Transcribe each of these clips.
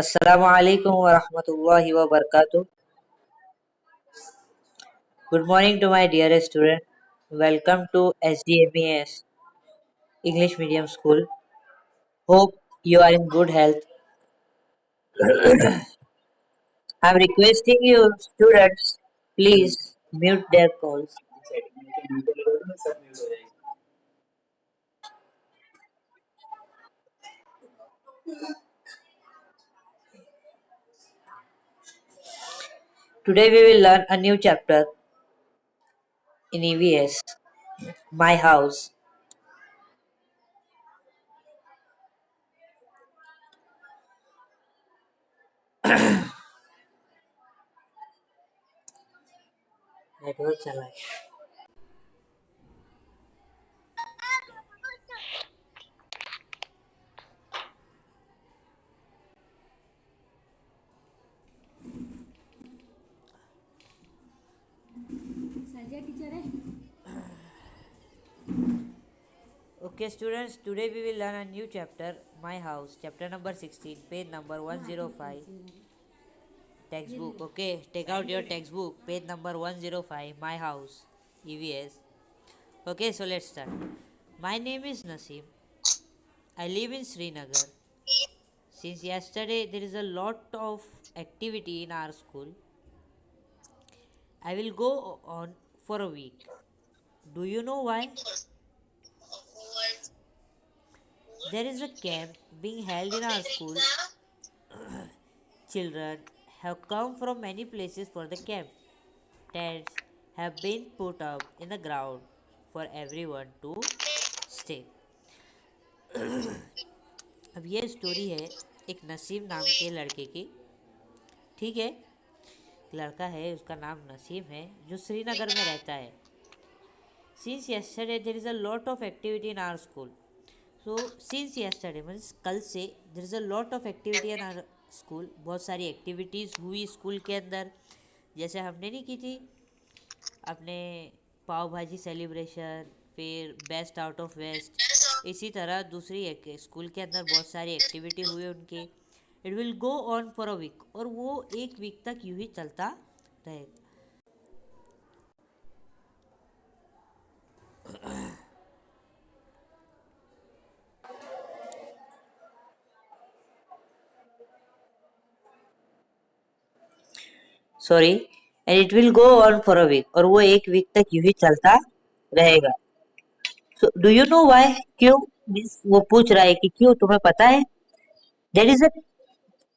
Assalamu alaikum wa rahmatullahi wa barakatuh. Good morning to my dearest student. Welcome to SDMES English Medium School. Hope you are in good health. I'm requesting you students, please mute their calls. Today we will learn a new chapter in EVS, My House. Network चला है. Okay students, today we will learn a new chapter, My House, chapter number 16, page number 105. Textbook. Okay, take out your textbook, page number 105, My House, EVS. Okay, so let's start. My name is Naseem. I live in Srinagar. Since yesterday, there is a lot of activity in our school. I will go on for a week. Do you know why? There is a camp being held in our school. Children have come from many places for the camp. Tents have been put up in the ground for everyone to stay. अब ये story है एक नसीम नाम के लड़के की. ठीक है, लड़का है, उसका नाम नसीम है, जो श्रीनगर में रहता है. Since yesterday there is a lot of activity in our school. So since yesterday means कल से there is a lot of activity in our school. बहुत सारी एक्टिविटीज़ हुई स्कूल के अंदर. जैसे हमने नहीं की थी अपने पाव भाजी सेलिब्रेशन, फिर बेस्ट आउट ऑफ वेस्ट, इसी तरह दूसरी एक स्कूल के अंदर बहुत सारी एक्टिविटी हुई उनके. It will go on for a week, और वो एक वीक तक यूं ही चलता रहेगा. Sorry, and it will go on for a week, और वो एक वीक तक यूं ही चलता रहेगा. So do you know why? क्यों? मीन्स वो पूछ रहा है कि क्यों, तुम्हें पता है? There is a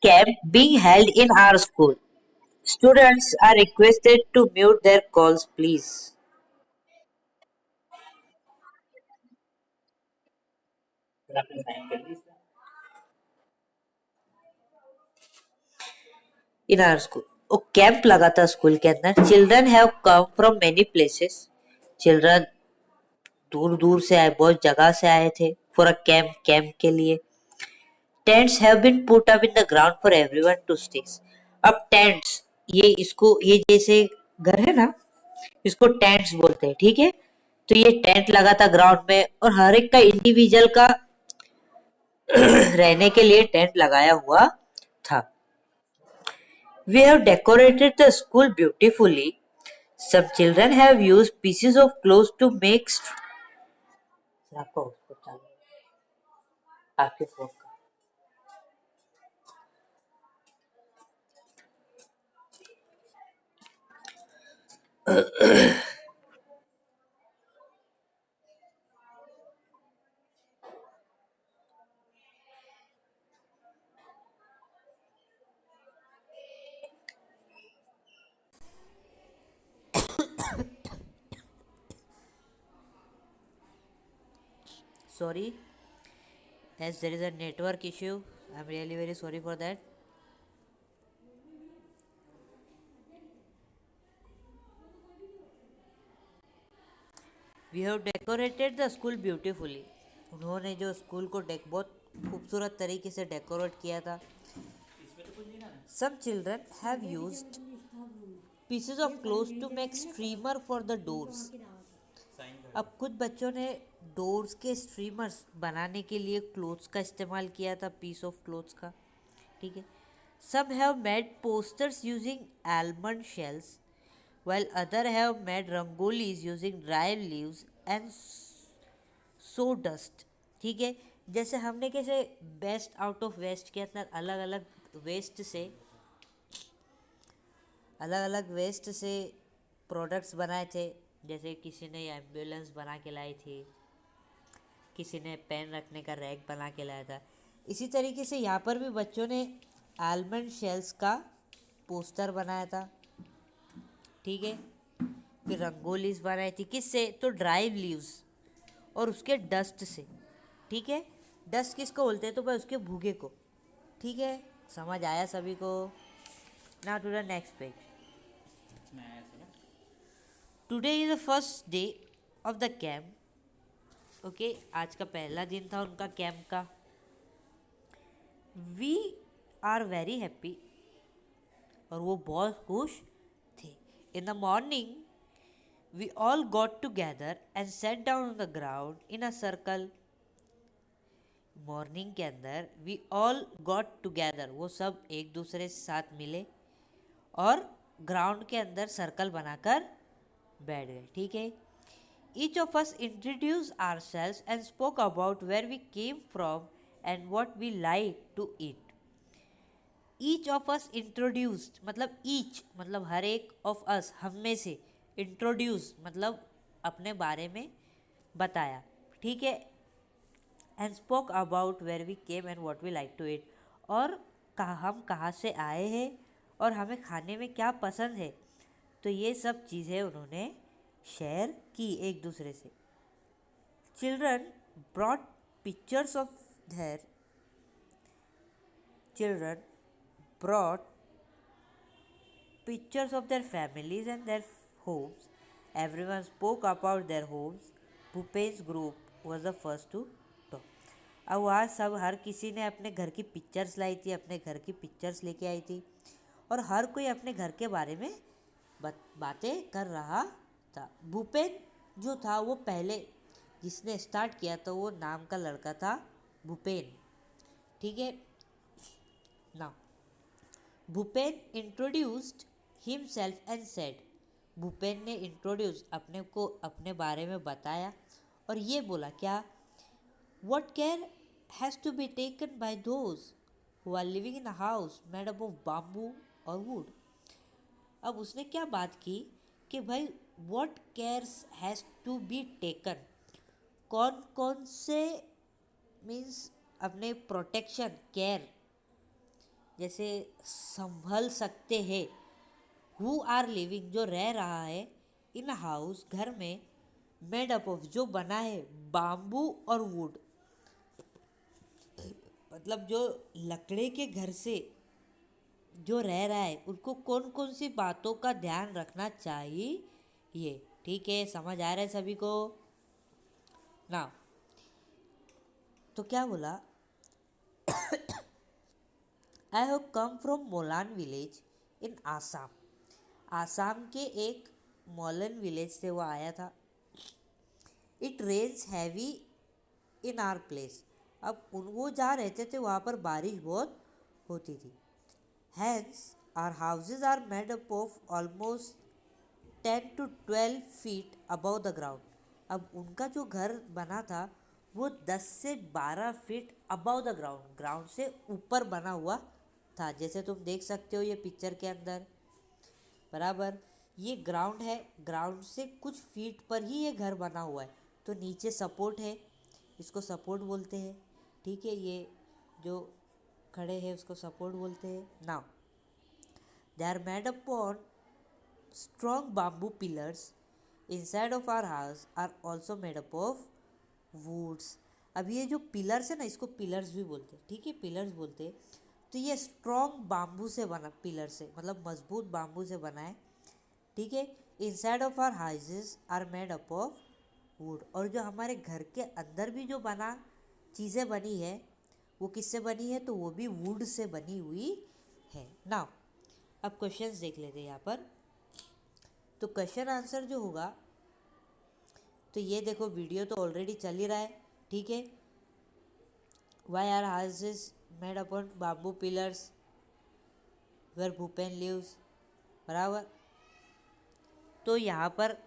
camp being held in our school. Students are requested to mute their calls, please. In our school, वो कैंप लगा था स्कूल के अंदर. Children have come from many places. Children दूर दूर से आए, बहुत जगह से आए थे फॉर अ कैंप, कैंप के लिए. Tents have been put up in the ground for everyone to stay. अब टेंट्स, ये इसको, ये जैसे घर है ना, इसको टेंट्स बोलते हैं. ठीक है, तो ये टेंट लगा था ग्राउंड में, और हर एक का इंडिविजुअल का रहने के लिए टेंट लगाया हुआ था. We have decorated the school beautifully. Some children have used pieces of clothes to make आपके फोन का. Sorry, as there is a network issue, I'm really very sorry for that. We have decorated the school beautifully. उन्होंने जो school को बहुत खूबसूरत तरीके से decorate किया था. Some children have used pieces of clothes to make streamer for the doors. अब कुछ बच्चों ने डोर्स के स्ट्रीमर्स बनाने के लिए क्लोथ्स का इस्तेमाल किया था, पीस ऑफ क्लोथ्स का. ठीक है, Some have made posters using almond shells, while others have made rangolis using dry leaves and sawdust. ठीक है, जैसे हमने कैसे बेस्ट आउट ऑफ वेस्ट के अंदर अलग अलग वेस्ट से प्रोडक्ट्स बनाए थे। जैसे किसी ने एम्बुलेंस बना के लाई थी, किसी ने पेन रखने का रैक बना के लाया था। इसी तरीके से यहाँ पर भी बच्चों ने आलमंड शेल्स का पोस्टर बनाया था। ठीक है, फिर रंगोलीज बनाई थी, किससे? तो ड्राई लीव्स और उसके डस्ट से। ठीक है, डस्ट किसको बोलते हैं? तो भाई उसके भूगे को। ठीक है, समझ आया सभी को? Now to the next page. Today is the first day of the camp. Okay, आज का पहला दिन था उनका कैंप का। वी आर वेरी हैप्पी, और वो बहुत खुश थे। In the morning we all got together and sat down on the ground in a circle. Morning के अंदर वी ऑल गॉट टुगेदर, वो सब एक दूसरे से साथ मिले और ग्राउंड के अंदर सर्कल बनाकर बैठ गए। ठीक है, each of us introduce ourselves and spoke about where we came from and what we like to eat. Each of us introduced मतलब ईच मतलब हर एक ऑफ अस, हम में से। इंट्रोड्यूस मतलब अपने बारे में बताया। ठीक है, and spoke about where we came and what we like to eat, और हम कहाँ से आए हैं और हमें खाने में क्या पसंद है। तो ये सब चीज़ें उन्होंने शेयर की एक दूसरे से। Children brought pictures of their children brought pictures of their families and their homes. Everyone spoke about their homes. Bhupen's group was the first to talk. अब वहाँ सब हर किसी ने अपने घर की पिक्चर्स लाई थी, अपने घर की पिक्चर्स लेके आई थी, और हर कोई अपने घर के बारे में बातें कर रहा था। भूपेन जो था वो पहले जिसने स्टार्ट किया तो वो नाम का लड़का था भूपेन। ठीक है, ना Bhupen introduced himself and said, Bhupen ने इंट्रोड्यूस अपने को अपने बारे में बताया और ये बोला क्या? What care has to be taken by those who are living in a house made up of bamboo और वुड। अब उसने क्या बात की कि भाई what cares has to be taken, कौन कौन से मीन्स अपने प्रोटेक्शन केयर जैसे संभल सकते हैं। हु आर लिविंग जो रह रहा है, इन हाउस घर में, मेड अप ऑफ जो बना है बाम्बू और वुड, मतलब जो लकड़े के घर से जो रह रहा है उनको कौन कौन सी बातों का ध्यान रखना चाहिए। ठीक है, समझ आ रहा है सभी को ना? तो क्या बोला? I have come from Molan village in Assam. Assam के एक मोलन विलेज से वो आया था। It rains heavy in our place. अब वो जहाँ रहते थे वहाँ पर बारिश बहुत होती थी। Hence our houses are made up of almost 10 to 12 feet above the ground. अब उनका जो घर बना था वो 10 से 12 feet above the ground, ground से ऊपर बना हुआ था। जैसे तुम देख सकते हो ये पिक्चर के अंदर, बराबर ये ग्राउंड है, ग्राउंड से कुछ फीट पर ही ये घर बना हुआ है। तो नीचे सपोर्ट है, इसको सपोर्ट बोलते हैं। ठीक है, ये जो खड़े हैं उसको सपोर्ट बोलते हैं। Now they are made up on strong bamboo pillars. Inside of our house are also made up of woods. अब ये जो पिलर्स है ना, इसको पिलर्स भी बोलते हैं। ठीक है, पिलर्स बोलते हैं। तो ये स्ट्रॉन्ग बाम्बू से बना, पिलर से मतलब मजबूत बाम्बू से बना है। ठीक है, inside of our houses are made up of wood. और जो हमारे घर के अंदर भी जो बना चीज़ें बनी है वो किससे बनी है? तो वो भी वुड से बनी हुई है। नाउ अब क्वेश्चंस देख लेते हैं यहाँ पर। तो क्वेश्चन आंसर जो होगा, तो ये देखो वीडियो तो ऑलरेडी चल ही रहा है। ठीक है, why are houses made upon bamboo pillars, where Bhupen lives, बराबर। तो यहाँ पर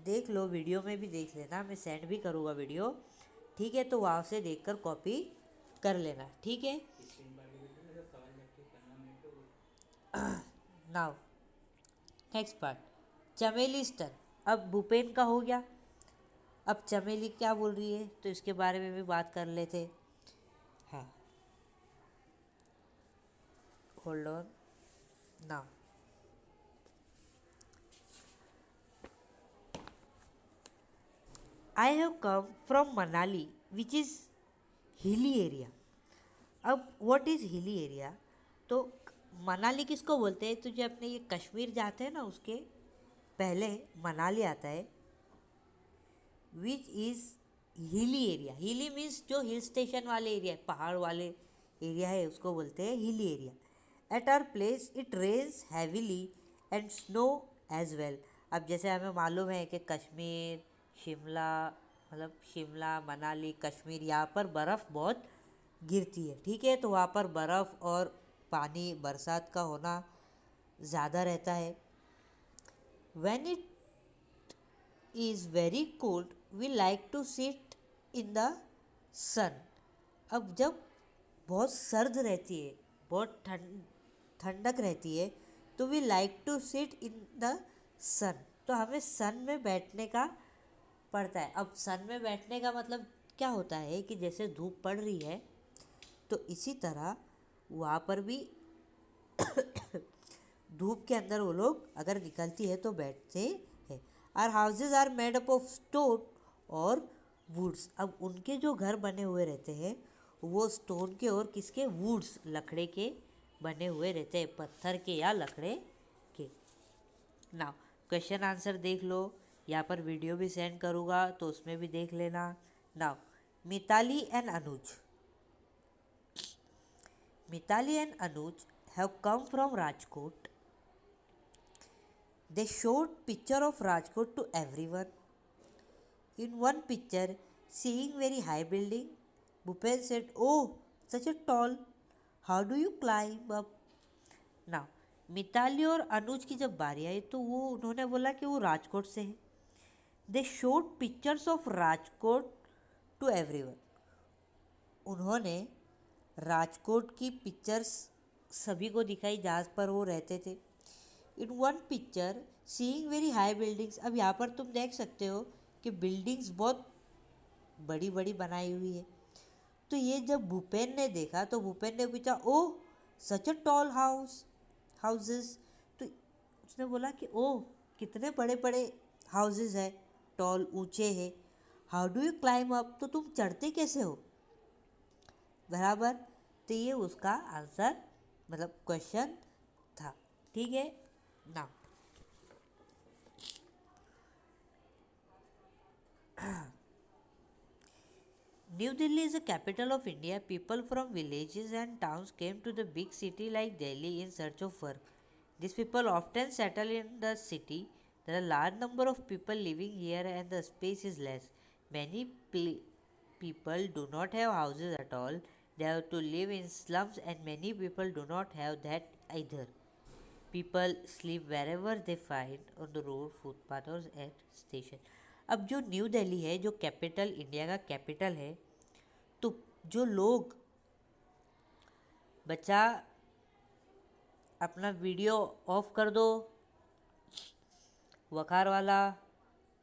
देख लो, वीडियो में भी देख लेना, मैं सेंड भी करूँगा वीडियो, ठीक है। तो वहाँ से देखकर कॉपी कर लेना, ठीक है। नाउ नेक्स्ट पार्ट, चमेली स्तन। अब भूपेन का हो गया, अब चमेली क्या बोल रही है तो इसके बारे में भी बात कर लेते। हाँ, hold on now. I have come from Manali which is hilly area. अब व्हाट इज़ हिली एरिया, तो मनाली किसको बोलते हैं, तो जब अपने ये कश्मीर जाते हैं ना उसके पहले मनाली आता है, विच इज़ हिली एरिया। हिली मीन्स जो हिल स्टेशन वाले एरिया है, पहाड़ वाले एरिया है, उसको बोलते हैं hilly area. At our place it rains heavily and snow as well. अब जैसे हमें मालूम है कि कश्मीर, शिमला, मतलब शिमला, मनाली, कश्मीर, यहाँ पर बर्फ़ बहुत गिरती है, ठीक है। तो वहाँ पर बर्फ़ और पानी, बरसात का होना ज़्यादा रहता है। When it is very cold we like to sit in the sun. अब जब बहुत सर्द रहती है, बहुत ठंडक रहती है, तो we like to sit in the sun, तो हमें सन में बैठने का पड़ता है। अब सन में बैठने का मतलब क्या होता है कि जैसे धूप पड़ रही है तो इसी तरह वहाँ पर भी धूप के अंदर वो लोग अगर निकलती है तो बैठते हैं। Our houses are made up of stone और वुड्स। अब उनके जो घर बने हुए रहते हैं वो स्टोन के और किसके, वुड्स, लकड़े के बने हुए रहते हैं, पत्थर के या लकड़े के। नाउ क्वेश्चन आंसर देख लो, यहाँ पर वीडियो भी सेंड करूँगा तो उसमें भी देख लेना। Now Mitali and Anuj. Mitali and Anuj have come from Rajkot. They showed picture of Rajkot to everyone. In one picture, seeing very high building, Bhupen said, "Oh, such a tall. How do you climb up?" Now, Mitali और अनुज की जब बारी आई तो वो उन्होंने बोला कि वो राजकोट से हैं। They showed pictures of Rajkot to everyone. उन्होंने राजकोट की पिक्चर्स सभी को दिखाई जहाँ पर वो रहते थे। In one picture seeing very high buildings. अब यहाँ पर तुम देख सकते हो कि बिल्डिंग्स बहुत बड़ी बड़ी बनाई हुई है। तो ये जब भूपेन ने देखा तो भूपेन ने पूछा, ओह सच अ टॉल हाउसेस। तो उसने बोला कि ओह कितने बड़े बड़े हाउसेस है, टॉल, ऊंचे हैं। How do you climb up, तो तुम चढ़ते कैसे हो, बराबर। तो ये उसका आंसर, मतलब क्वेश्चन था, ठीक है ना। New Delhi is the capital of India. People from villages and towns came to the big city like Delhi in search of work. These people often settle in the city. There are a large number of people living here and the space is less. Many people do not have houses at all. They have to live in slums and many people do not have that either. People sleep wherever they find on the road, footpath or at station. अब जो new Delhi है, जो capital, India का capital है, तो जो लोग, बच्चा अपना वीडियो ऑफ कर दो, वकार वाला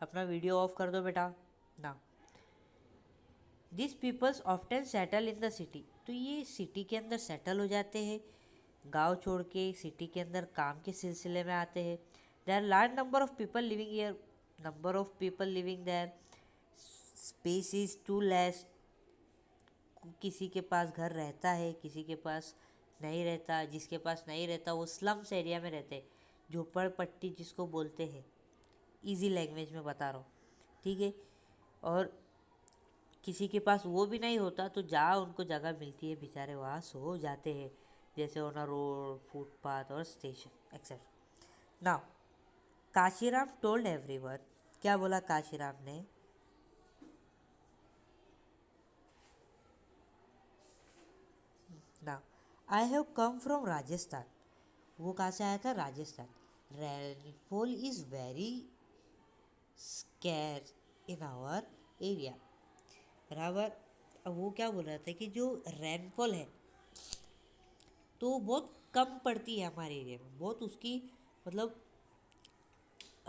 अपना वीडियो ऑफ कर दो बेटा ना। This peoples often settle in the city. तो ये सिटी के अंदर सेटल हो जाते हैं, गांव छोड़ के सिटी के अंदर काम के सिलसिले में आते हैं। There are large number of people living here, number of people living there, space is too less. किसी के पास घर रहता है, किसी के पास नहीं रहता। जिसके पास नहीं रहता वो स्लम्स एरिया में रहते, झोपड़पट्टी जिसको बोलते हैं, इजी लैंग्वेज में बता रहा हूँ, ठीक है। और किसी के पास वो भी नहीं होता तो जहाँ उनको जगह मिलती है बेचारे वहाँ सो जाते हैं, जैसे ऑन अ रोड, फुटपाथ और station etcetera. Now Kashiram told everyone. क्या बोला काशीराम ने, now I have come from Rajasthan. वो कहाँ से आया था? Rajasthan. Rainfall is very scarce in our area. बराबर। अब वो क्या बोल रहा था कि जो रेनफॉल है तो बहुत कम पड़ती है हमारे एरिया में, बहुत उसकी मतलब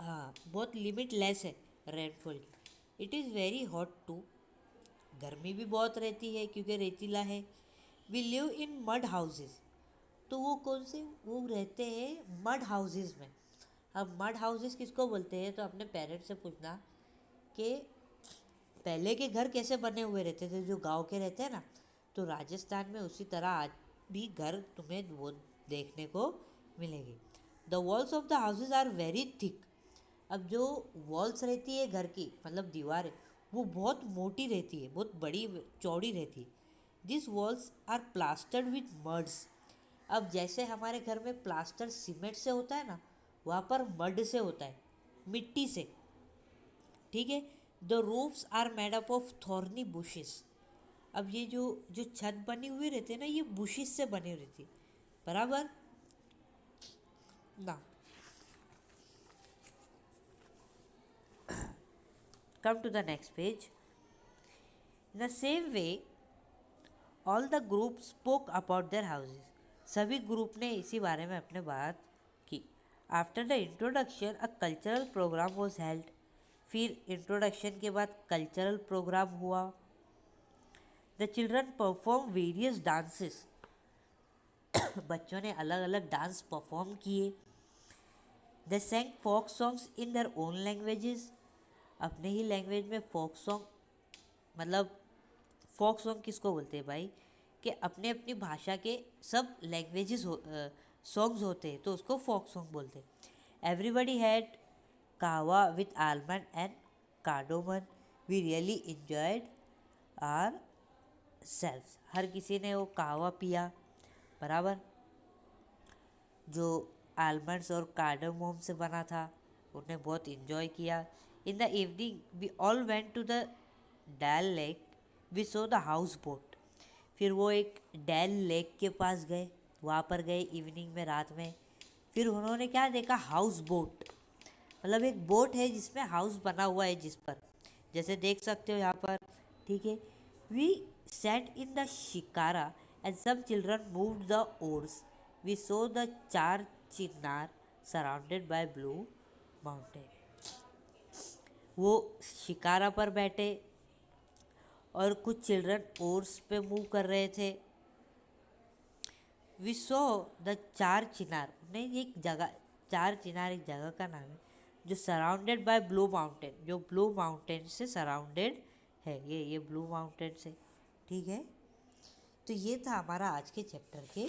हाँ बहुत लिमिट लेस है रेनफॉल की। It is very hot too, गर्मी भी बहुत रहती है क्योंकि रेतीला है। We live in mud houses, तो वो कौन से, वो रहते हैं मड हाउसेस में। अब मड हाउसेस किसको बोलते हैं? तो अपने पेरेंट्स से पूछना कि पहले के घर कैसे बने हुए रहते थे, जो गांव के रहते हैं ना, तो राजस्थान में उसी तरह आज भी घर तुम्हें वो देखने को मिलेंगे। The walls of the houses are very thick. अब जो वॉल्स रहती है घर की, मतलब दीवारें, वो बहुत मोटी रहती है, बहुत बड़ी चौड़ी रहती है। This walls are plastered with muds. अब जैसे हमारे घर में प्लास्टर सीमेंट से होता है ना, वहाँ पर मड से होता है, मिट्टी से। ठीक है। The roofs are made up of thorny bushes. अब ये जो जो छत बनी हुई रहती है ना, ये बुशिस से बनी रहती है। बराबर ना। Come to the next page. In the same way all the group spoke about their houses. सभी ग्रुप ने इसी बारे में अपने बात की। After the introduction a cultural programme was held. फिर इंट्रोडक्शन के बाद कल्चरल प्रोग्राम हुआ। The children perform various dances. बच्चों ने अलग अलग डांस परफॉर्म किए। They sang folk songs in their own languages. अपने ही लैंग्वेज में फोक सॉन्ग, मतलब फोक सॉन्ग किसको बोलते हैं भाई? कि अपने अपनी भाषा के सब लैंग्वेजेस सॉन्ग्स होते हैं तो उसको फोक सॉन्ग बोलते हैं। Everybody had kahwa with almond and cardamom. We really enjoyed our self. हर किसी ने वो कहवा पिया, बराबर, जो आलमंड्स और कार्डमोम से बना था, उन्हें बहुत इन्जॉय किया। In the evening we all went to the Dal lake. We saw the houseboat. फिर वो एक डैल लेक के पास गए, वहाँ पर गए इवनिंग में, रात में। फिर उन्होंने क्या देखा? हाउस बोट, मतलब एक बोट है जिसमें हाउस बना हुआ है, जिस पर जैसे देख सकते हो यहाँ पर। ठीक है। We sat in the shikara and some children moved the oars. We saw the Char Chinar surrounded by blue mountain. वो शिकारा पर बैठे और कुछ चिल्ड्रन ओर्स पे मूव कर रहे थे। वी सो द चार चिनार, नहीं एक जगह, चार चिनार एक जगह का नाम है, जो सराउंडेड बाय ब्लू माउंटेन, जो ब्लू माउंटेन से सराउंडेड है, ये ब्लू माउंटेन से। ठीक है। तो ये था हमारा आज के चैप्टर के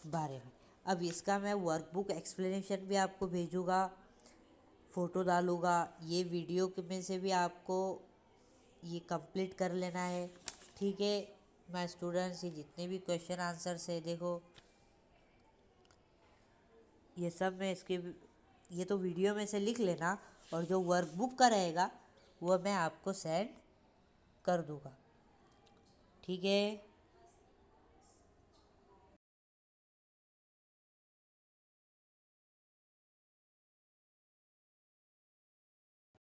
बारे में। अब इसका मैं वर्कबुक एक्सप्लेनेशन भी आपको भेजूँगा, फ़ोटो डालूँगा। ये वीडियो में से भी आपको ये कंप्लीट कर लेना है। ठीक है। मैं स्टूडेंट्स, ये जितने भी क्वेश्चन आंसर्स है, देखो ये सब मैं ये तो वीडियो में से लिख लेना, और जो वर्कबुक का रहेगा वो मैं आपको सेंड कर दूँगा। ठीक है।